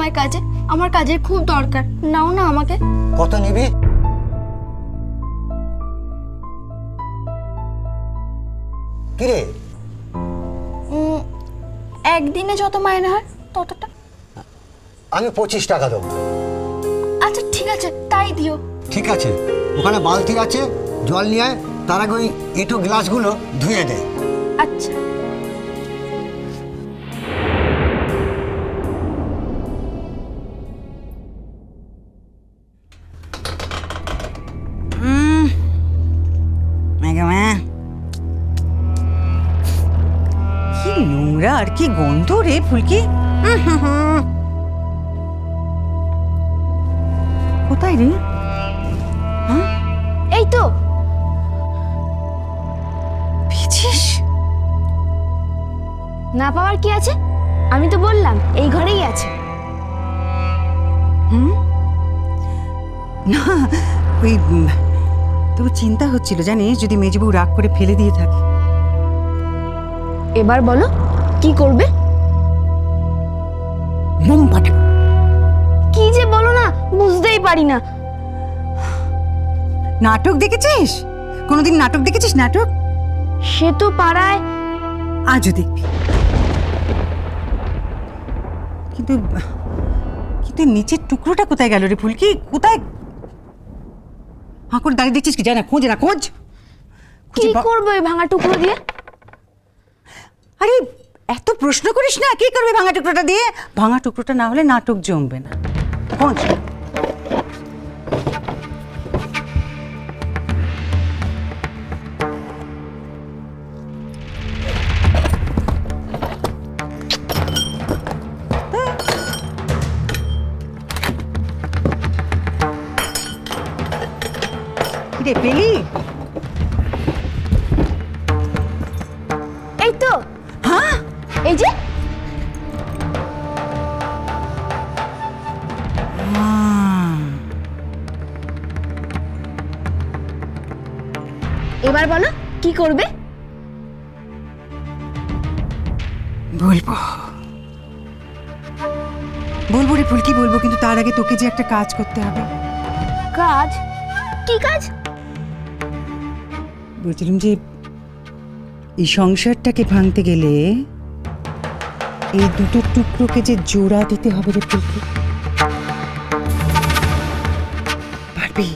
আমায় কাজে, আমার কাজের খুব দরকার, নাও না আমাকে। কত নিবি? কিরে? একদিনে যত মাইনে হয় ততটা। আমি 25 টাকা দেবো। আচ্ছা ঠিক আছে, তাই দিও। ঠিক আছে, ওখানে বালতি আছে, জল নিয়ে আয়, তার আগে ওই এঁটো গ্লাসগুলো ধুয়ে দে। আচ্ছা। কি নোংরা আর কি গন্ধ রে ফুলকি। কোথায় রে? এই তো। পেয়েছিস? না পাওয়ার কি আছে, আমি তো বললাম এই ঘরেই আছে। না ওই তবু চিন্তা হচ্ছিল জানিস, যদি মেজবউ রাগ করে ফেলে দিয়ে থাকে। এবার বলো কি করবে? মোম পাঠাবো। কি যে বলো না, বুঝতেই পারি না। নাটক দেখেছিস? কোনোদিন নাটক দেখেছিস? নাটক সে তো পাড়ায়। আজও দেখবি। কিন্তু কিন্তু নিচের টুকরোটা কোথায় গেল রে ফুলকি? কোথায় হাঁকড় দাঁড়িয়ে দেখছিস কি? জানা খোঁজ, না খোঁজ। কি করবে ওই ভাঙা টুকরো দিয়ে? আরে এত প্রশ্ন করিস না, কি করবে ভাঙা টুকরোটা দিয়ে? ভাঙা টুকরোটা না হলে নাটক জমবে না। খোঁজ। রে পেলি? এই তো। হ্যাঁ, এই যে। এবার বলো কি করবে? বলবো বলবো রে ফুলকি, বলবো, কিন্তু তার আগে তোকে যে একটা কাজ করতে হবে। কাজ? কি কাজ? বলছিলাম যে এই সংসারটাকে ভাঙতে গেলে এই দুটো টুকরোকে যে জোড়া দিতে হবে রে ফুলকি। পারবি?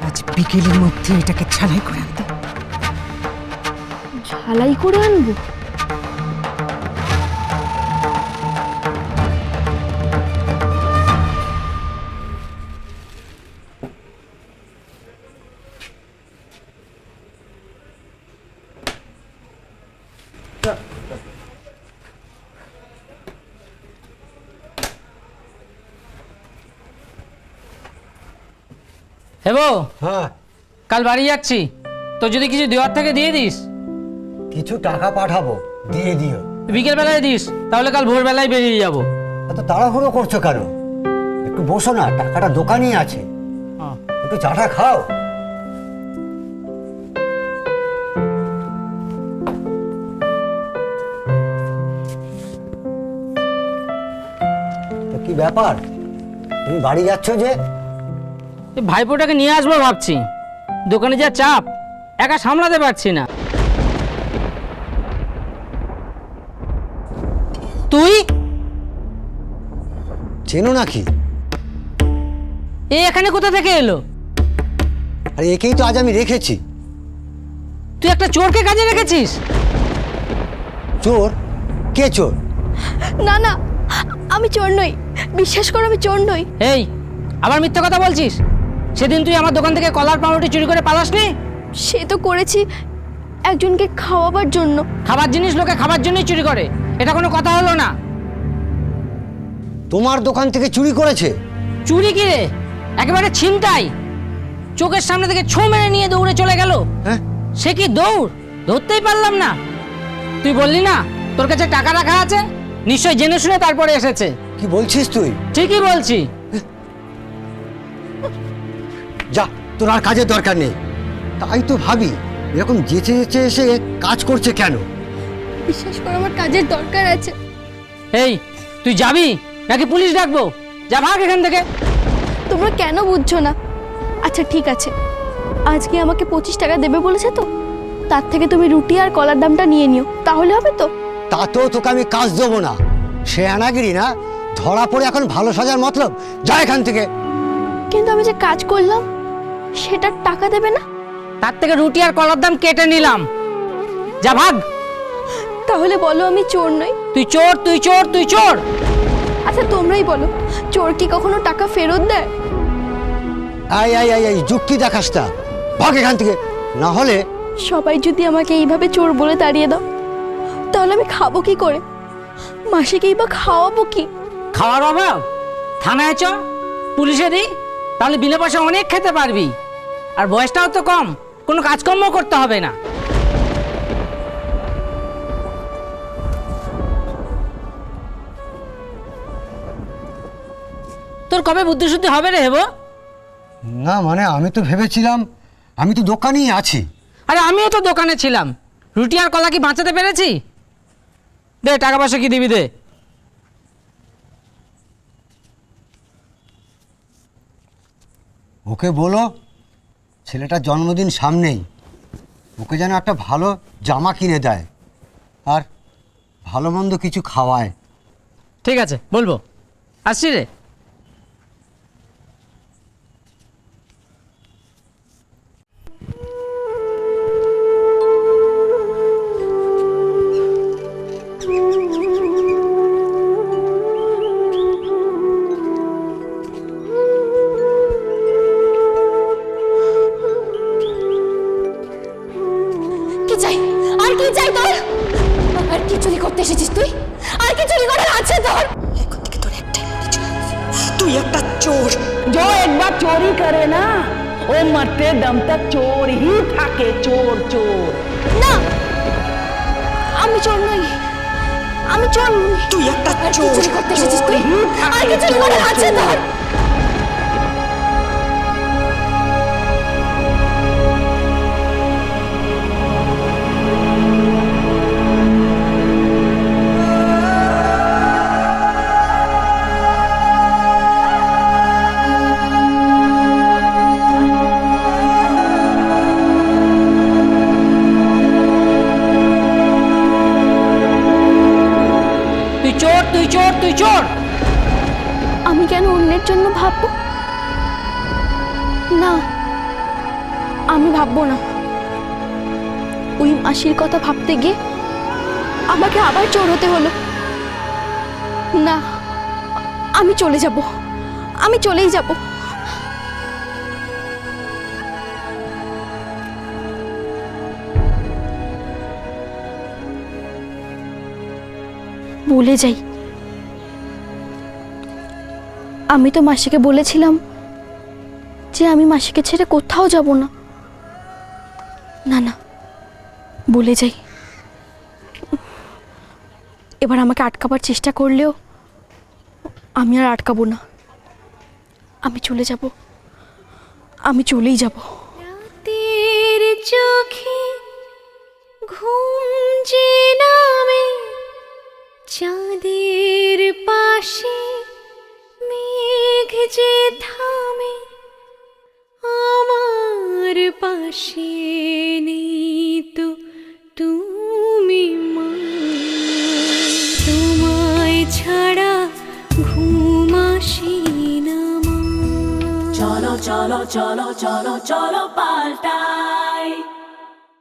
আজ বিকেলের মধ্যে এটাকে ছালাই করে আনতে। ঝালাই করে আনবো? হেবো, হ্যাঁ, কাল বাড়ি যাচ্ছি, তো যদি কিছু দেওয়ার থাকে দিয়ে দিস। কিছু টাকা পাঠাবো, দিয়ে দিও। বিকেল বেলায় দিস, তাহলে কাল ভোরবেলায় বেরিয়ে যাব। এত তাড়াহুড়ো করছো কেন? একটু বসো না, টাকাটা দোকানেই আছে, একটু চাটা খাও। তো কি ব্যাপার, তুমি বাড়ি যাচ্ছ যে? ভাইপোটাকে নিয়ে আসবো ভাবছি, দোকানে যা চাপ, একা সামলাতে পারছি না। তুই চেনো নাকি? এ এখানে কোথা থেকে এলো? আরে একেই তো আজ আমি রেখেছি। তুই একটা চোরকে কাজে রেখেছিস? চোর? কে চোর? না না, আমি চোর নই, বিশ্বাস করো আমি চোর নই। এই আবার মিথ্যা কথা বলছিস? সেদিন তুই আমার দোকান থেকে কলার পাউরুটি চুরি করে পালাসনি? সে তো করেছি একজনকে খাওয়াবার জন্য। খাবার জিনিস লোকে খাবার জন্যই চুরি করে, এটা কোনো কথা হলো না। তোমার দোকান থেকে চুরি করেছে? চুরি কি রে, একেবারে ছিনতাই। চোখের সামনে থেকে ছো মেরে নিয়ে দৌড়ে চলে গেল। হ্যাঁ, সে কি দৌড়, ধরতেই পারলাম না। তুই বললি না তোর কাছে টাকা রাখা আছে, নিশ্চয়ই জেনে শুনে তারপরে এসেছে। কি বলছিস তুই? ঠিকই বলছি। যা, তোর আর কাজের দরকার নেই। তাই তো ভাবি, এরকম যেচে যেচে এসে কাজ করছে কেন? বিশ্বাস করো আমার কাজের দরকার আছে। এই তুই যাবি নাকি পুলিশ ডাকবো? যা ভাগ এখান থেকে। তোমরা কেন বুঝছো না? আচ্ছা ঠিক আছে, আজকে আমাকে 25 টাকা দেবে বলেছে তো, তার থেকে তুমি রুটি আর কলার দামটা নিয়ে নিও, তাহলে হবে তো? তাতেও তোকে আমি কাজ দেবো না। সে আনাগিরি না, ধরা পড়ে এখন ভালো সাজার মতলব। যা এখান থেকে। কিন্তু আমি যে কাজ করলাম সেটার টাকা দেবে না? তার থেকে রুটি আর কলার দাম কেটে নিলাম। যা ভাগ। তাহলে বলো আমি চোর নই? তুই চোর, তুই চোর, তুই চোর। আচ্ছা তোমরাই বলো, চোর কি কখনো টাকা ফেরত দেয়? আই আই আই আই যুক্তি দেখাস তা। ভাগ এখান থেকে, না হলে সবাই যদি আমাকে এইভাবে চোর বলে তাড়িয়ে দাও, তাহলে আমি খাবো কি করে? মাসিকেই বা খাওয়াবো কি? খাওয়ার অভাব? থানায় চ, পুলিশে দিই, তাহলে বিনা পয়সা অনেক খেতে পারবি। আর বয়সটাও তো কম, কোনো কাজকর্ম করতে হবে না। তোর কবে বুদ্ধি শুদ্ধি হবে রে হেবো? না মানে আমি তো ভেবেছিলাম, আমি তো দোকানেই আছি। আরে আমিও তো দোকানে ছিলাম, রুটি আর কলা কি বাঁচাতে পেরেছি? দে টাকা পয়সা কি দিবি দে। ওকে বলো ছেলেটার জন্মদিন সামনেই, ওকে যেন একটা ভালো জামা কিনে দেয় আর ভালো মন্দ কিছু খাওয়ায়। ঠিক আছে বলবো, আসছি রে। কি চাই? আর কি চাই তোর? আর কি চুরি করতে এসেছিস তুই? আর কি চুরি করার আছে তোর? এখন থেকে তোর একটাই পরিচয়, তুই একটা চোর। जो एक बार चोरी करे ना वो मरते दम तक चोर ही থাকে, চোর চোর। না, আমি চোর নই, আমি চোর নই। তুই একটা আর কি চোর। চুরি করতে এসেছিস তুই? আর কি চুরি করার আছে তোর? তুই চোর, তুই চোর, তুই চোর। আমি কেন অন্যের জন্য ভাববো? না, আমি ভাববো না। ওই মাসির কথা ভাবতে গিয়ে আমাকে আবার চোর হতে হলো। না, আমি চলে যাব, আমি চলেই যাব। ভুলে যাই। আমি তো মাসিকে বলেছিলাম যে আমি মাসিকে ছেড়ে কোথাও যাব না। না না, ভুলে যাই। এবার আমাকে আটকাবার চেষ্টা করলেও আমি আর আটকাবো না। আমি চলে যাব, আমি চলেই যাব। রাতের চোখে ঘুম যে নামে, চাঁদের পাশে মেঘ যে থামে, আমার পাশে নেই তো তুমি মা। তোমায় ছাড়া ঘুম আসে না মা। চলো চলো চলো চলো চলো পাল্টাই